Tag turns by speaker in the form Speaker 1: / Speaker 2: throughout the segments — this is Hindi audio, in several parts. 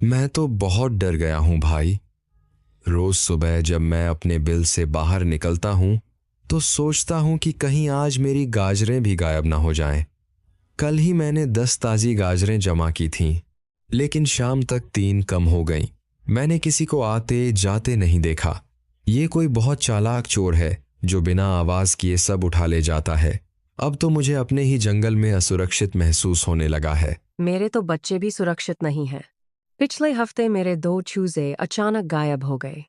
Speaker 1: मैं तो बहुत डर गया हूं भाई। रोज सुबह जब मैं अपने बिल से बाहर निकलता हूं तो सोचता हूं कि कहीं आज मेरी गाजरें भी गायब ना हो जाएं। कल ही मैंने 10 ताजी गाजरें जमा की थीं, लेकिन शाम तक 3 कम हो गईं। मैंने किसी को आते जाते नहीं देखा। ये कोई बहुत चालाक चोर है जो बिना आवाज किए सब उठा ले जाता है। अब तो मुझे अपने ही जंगल में असुरक्षित महसूस होने लगा है।
Speaker 2: मेरे तो बच्चे भी सुरक्षित नहीं हैं। पिछले हफ्ते मेरे 2 चूजे अचानक गायब हो गए।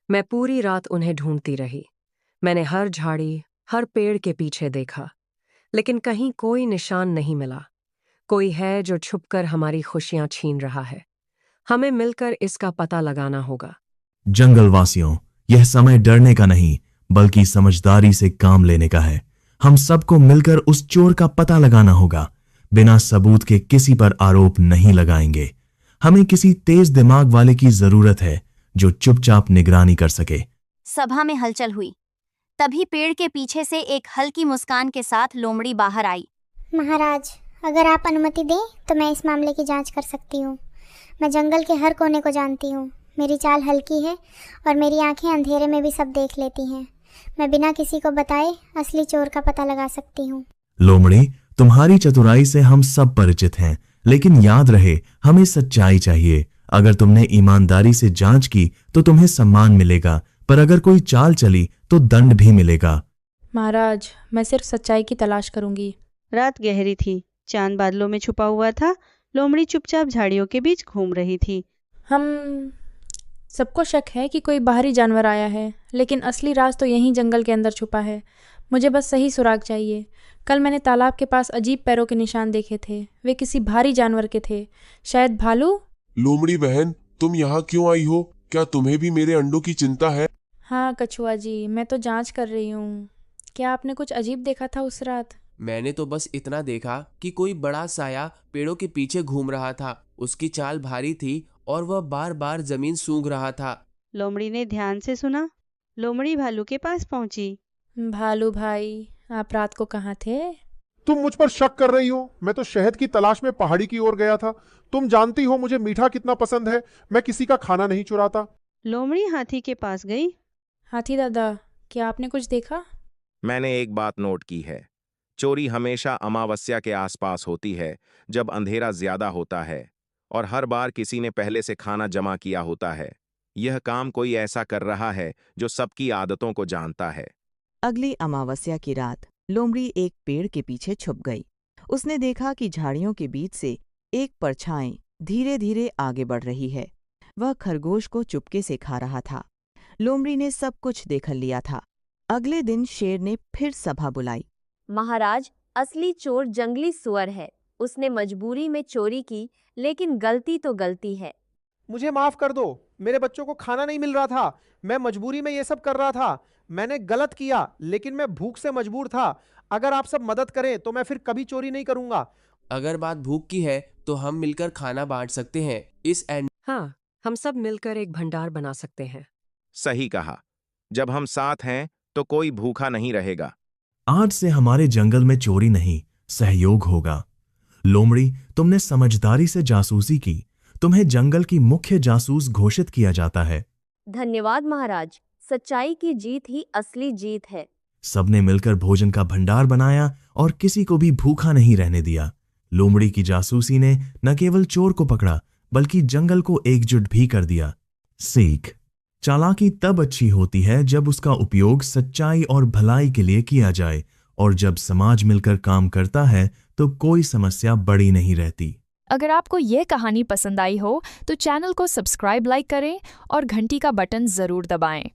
Speaker 2: मैं पूरी रात उन्हें ढूंढती रही। मैंने हर झाड़ी, हर पेड़ के पीछे देखा, लेकिन कहीं कोई निशान नहीं मिला। कोई है जो छुपकर हमारी खुशियां छीन रहा है। हमें मिलकर इसका पता लगाना होगा।
Speaker 3: जंगलवासियों, यह समय डरने का नहीं बल्कि समझदारी से काम लेने का है। हम सबको मिलकर उस चोर का पता लगाना होगा। बिना सबूत के किसी पर आरोप नहीं लगाएंगे। हमें किसी तेज दिमाग वाले की जरूरत है जो चुपचाप निगरानी कर सके।
Speaker 4: सभा में हलचल हुई। तभी पेड़ के पीछे से एक हल्की मुस्कान के साथ लोमड़ी बाहर आई।
Speaker 5: महाराज, अगर आप अनुमति दें तो मैं इस मामले की जांच कर सकती हूँ। मैं जंगल के हर कोने को जानती हूँ। मेरी चाल हल्की है और मेरी आंखें अंधेरे में भी सब देख लेती हैं। मैं बिना किसी को बताए असली चोर का पता लगा सकती हूँ।
Speaker 3: लोमड़ी, तुम्हारी चतुराई से हम सब परिचित हैं, लेकिन याद रहे हमें सच्चाई चाहिए। अगर तुमने ईमानदारी से जांच की तो तुम्हें सम्मान मिलेगा, पर अगर कोई चाल चली तो दंड भी मिलेगा।
Speaker 6: महाराज, मैं सिर्फ सच्चाई की तलाश करूंगी।
Speaker 7: रात गहरी थी, चांद बादलों में छुपा हुआ था। लोमड़ी चुपचाप झाड़ियों के बीच घूम रही थी।
Speaker 6: हम सबको शक है कि कोई बाहरी जानवर आया है, लेकिन असली राज तो यहीं जंगल के अंदर छुपा है। मुझे बस सही सुराग चाहिए। कल मैंने तालाब के पास अजीब पैरों के निशान देखे थे। वे किसी भारी जानवर के थे, शायद भालू।
Speaker 8: लोमड़ी बहन, तुम यहाँ क्यों आई हो? क्या तुम्हें भी मेरे अंडों की चिंता है?
Speaker 6: हाँ कछुआ जी, मैं तो जांच कर रही हूँ। क्या आपने कुछ अजीब देखा था उस रात?
Speaker 9: मैंने तो बस इतना देखा कि कोई बड़ा साया पेड़ों के पीछे घूम रहा था। उसकी चाल भारी थी और वह बार बार जमीन सूंघ रहा था।
Speaker 7: लोमड़ी ने ध्यान से सुना। लोमड़ी भालू के पास पहुंची।
Speaker 6: भालू भाई, आप रात को कहाँ थे?
Speaker 10: तुम मुझ पर शक कर रही हो? मैं तो शहद की तलाश में पहाड़ी की ओर गया था। तुम जानती हो मुझे मीठा कितना पसंद है। मैं किसी का खाना नहीं चुराता।
Speaker 7: लोमड़ी हाथी के पास गई।
Speaker 6: हाथी दादा, क्या आपने कुछ देखा?
Speaker 11: मैंने एक बात नोट की है। चोरी हमेशा अमावस्या के आसपास होती है, जब अंधेरा ज्यादा होता है, और हर बार किसी ने पहले से खाना जमा किया होता है। यह काम कोई ऐसा कर रहा है जो सबकी आदतों को जानता है।
Speaker 12: अगली अमावस्या की रात लोमड़ी एक पेड़ के पीछे छुप गई। उसने देखा कि झाड़ियों के बीच से एक परछाई धीरे धीरे आगे बढ़ रही है। वह खरगोश को चुपके से खा रहा था। लोमड़ी ने सब कुछ देख लिया था। अगले दिन शेर ने फिर सभा बुलाई।
Speaker 4: महाराज, असली चोर जंगली सुअर है। उसने मजबूरी में चोरी की, लेकिन गलती तो गलती है।
Speaker 13: मुझे माफ कर दो। मेरे बच्चों को खाना नहीं मिल रहा था। मैं मजबूरी में ये सब कर रहा था। मैंने गलत किया, लेकिन मैं भूख से मजबूर था। अगर आप सब मदद करें तो मैं फिर कभी चोरी नहीं करूंगा।
Speaker 9: अगर बात भूख की है तो हम मिलकर खाना बांट सकते हैं। इस एंड
Speaker 2: हाँ, हम सब मिलकर एक भंडार बना सकते हैं।
Speaker 11: सही कहा। जब हम साथ हैं तो कोई भूखा नहीं रहेगा।
Speaker 3: आज से हमारे जंगल में चोरी नहीं, सहयोग होगा। लोमड़ी, तुमने समझदारी से जासूसी की। तुम्हें जंगल की मुख्य जासूस घोषित किया जाता है।
Speaker 4: धन्यवाद महाराज। सच्चाई की जीत ही असली जीत है।
Speaker 3: सबने मिलकर भोजन का भंडार बनाया और किसी को भी भूखा नहीं रहने दिया। लोमड़ी की जासूसी ने न केवल चोर को पकड़ा, बल्कि जंगल को एकजुट भी कर दिया। सीख: चालाकी तब अच्छी होती है जब उसका उपयोग सच्चाई और भलाई के लिए किया जाए, और जब समाज मिलकर काम करता है तो कोई समस्या बड़ी नहीं रहती।
Speaker 14: अगर आपको ये कहानी पसंद आई हो तो चैनल को सब्सक्राइब, लाइक करें और घंटी का बटन जरूर दबाएं।